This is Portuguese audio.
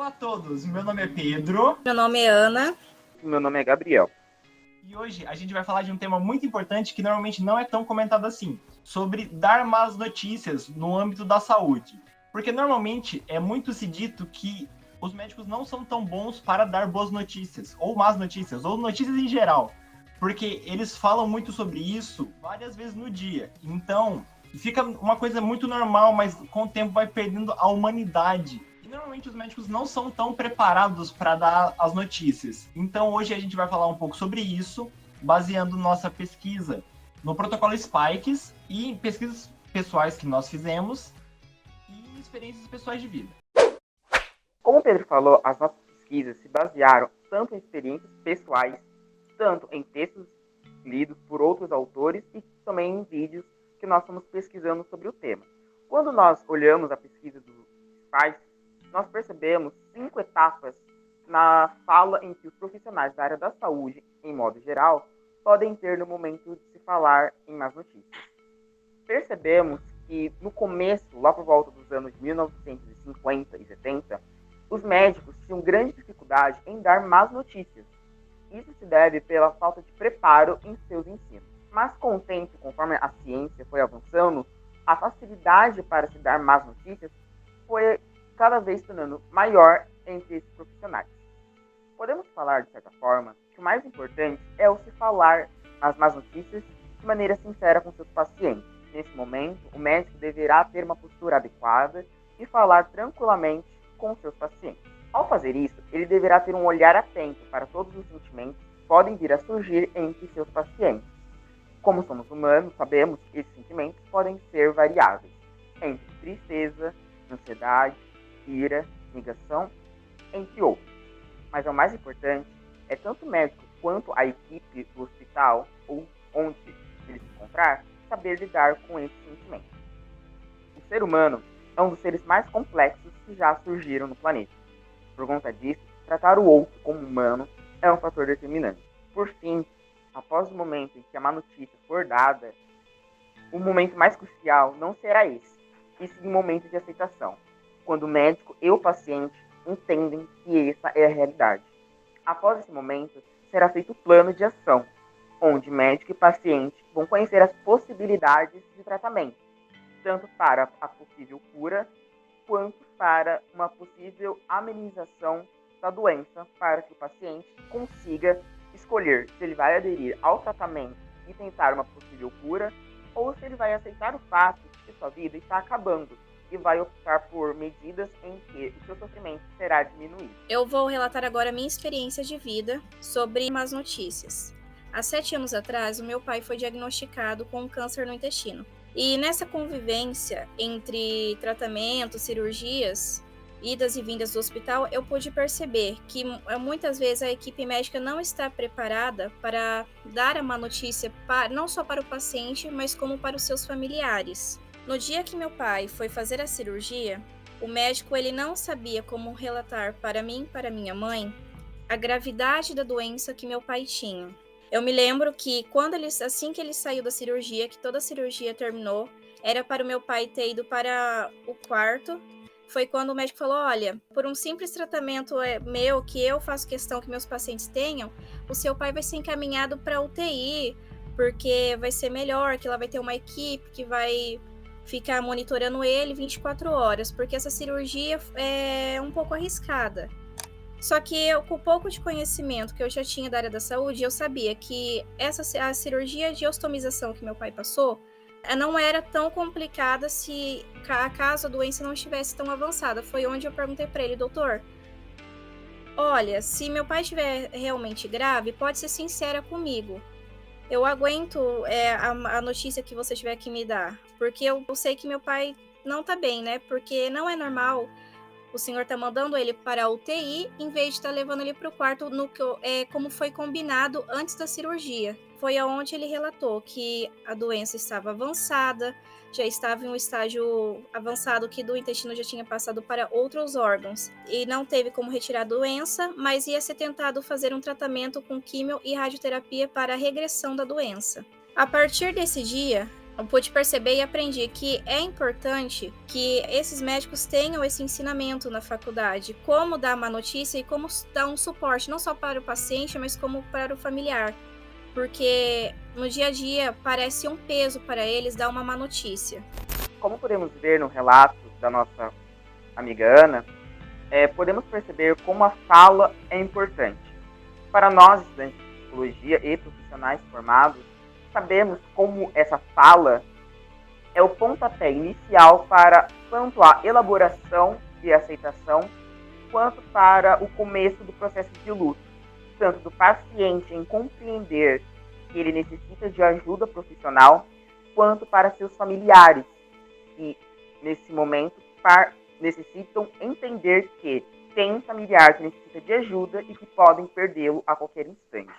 Olá a todos, meu nome é Pedro. Meu nome é Ana. Meu nome é Gabriel. E hoje a gente vai falar de um tema muito importante que normalmente não é tão comentado assim, sobre dar más notícias no âmbito da saúde. Porque normalmente é muito se dito que os médicos não são tão bons para dar boas notícias, ou más notícias, ou notícias em geral. Porque eles falam muito sobre isso várias vezes no dia. Então, fica uma coisa muito normal, mas com o tempo vai perdendo a humanidade. E normalmente os médicos não são tão preparados para dar as notícias. Então, hoje a gente vai falar um pouco sobre isso, baseando nossa pesquisa no protocolo Spikes e em pesquisas pessoais que nós fizemos e experiências pessoais de vida. Como o Pedro falou, as nossas pesquisas se basearam tanto em experiências pessoais, tanto em textos lidos por outros autores e também em vídeos que nós estamos pesquisando sobre o tema. Quando nós olhamos a pesquisa dos pais, nós percebemos 5 etapas na fala em que os profissionais da área da saúde, em modo geral, podem ter no momento de se falar em más notícias. Percebemos que no começo, lá por volta dos anos 1950 e 70, os médicos tinham grande dificuldade em dar más notícias. Isso se deve pela falta de preparo em seus ensinos. Mas com o tempo, conforme a ciência foi avançando, a facilidade para se dar más notícias foi cada vez tornando maior entre esses profissionais. Podemos falar, de certa forma, que o mais importante é o se falar as más notícias de maneira sincera com seus pacientes. Nesse momento, o médico deverá ter uma postura adequada e falar tranquilamente com seus pacientes. Ao fazer isso, ele deverá ter um olhar atento para todos os sentimentos que podem vir a surgir entre seus pacientes. Como somos humanos, sabemos que esses sentimentos podem ser variáveis, entre tristeza, ansiedade, ira, negação, entre outros. Mas o mais importante é tanto o médico quanto a equipe do hospital, ou onde ele se encontrar, saber lidar com esses sentimentos. O ser humano é um dos seres mais complexos que já surgiram no planeta. Por conta disso, tratar o outro como humano é um fator determinante. Por fim, após o momento em que a má notícia for dada, o momento mais crucial não será esse, e sim o momento de aceitação, quando o médico e o paciente entendem que essa é a realidade. Após esse momento, será feito o plano de ação, onde médico e paciente vão conhecer as possibilidades de tratamento, tanto para a possível cura, quanto para uma possível amenização da doença, para que o paciente consiga escolher se ele vai aderir ao tratamento e tentar uma possível cura, ou se ele vai aceitar o fato de que sua vida está acabando e vai optar por medidas em que o seu sofrimento será diminuído. Eu vou relatar agora a minha experiência de vida sobre más notícias. Há 7 anos atrás, o meu pai foi diagnosticado com um câncer no intestino. E nessa convivência entre tratamentos, cirurgias, idas e vindas do hospital, eu pude perceber que muitas vezes a equipe médica não está preparada para dar a má notícia não só para o paciente, mas como para os seus familiares. No dia que meu pai foi fazer a cirurgia, o médico ele não sabia como relatar para mim e para minha mãe a gravidade da doença que meu pai tinha. Eu me lembro que assim que ele saiu da cirurgia, que toda a cirurgia terminou, era para o meu pai ter ido para o quarto. Foi quando o médico falou, olha, por um simples tratamento meu, que eu faço questão que meus pacientes tenham, o seu pai vai ser encaminhado para UTI, porque vai ser melhor, que ela vai ter uma equipe que vai ficar monitorando ele 24 horas, porque essa cirurgia é um pouco arriscada. Só que eu, com pouco de conhecimento que eu já tinha da área da saúde, eu sabia que a cirurgia de ostomização que meu pai passou não era tão complicada se caso a doença não estivesse tão avançada. Foi onde eu perguntei para ele, doutor, olha, se meu pai estiver realmente grave, pode ser sincera comigo. Eu aguento a notícia que você tiver que me dar, porque eu sei que meu pai não tá bem, né? Porque não é normal o senhor tá mandando ele para a UTI, em vez de estar levando ele para o quarto como foi combinado antes da cirurgia. Foi aonde ele relatou que a doença estava avançada, já estava em um estágio avançado que do intestino já tinha passado para outros órgãos. E não teve como retirar a doença, mas ia ser tentado fazer um tratamento com químio e radioterapia para a regressão da doença. A partir desse dia, eu pude perceber e aprendi que é importante que esses médicos tenham esse ensinamento na faculdade, como dar má notícia e como dar um suporte, não só para o paciente, mas como para o familiar. Porque no dia a dia parece um peso para eles dar uma má notícia. Como podemos ver no relato da nossa amiga Ana, podemos perceber como a fala é importante. Para nós, estudantes de psicologia e profissionais formados, sabemos como essa fala é o pontapé inicial para tanto a elaboração e aceitação, quanto para o começo do processo de luto, tanto do paciente em compreender que ele necessita de ajuda profissional, quanto para seus familiares, que nesse momento necessitam entender que tem um familiar que necessita de ajuda e que podem perdê-lo a qualquer instante.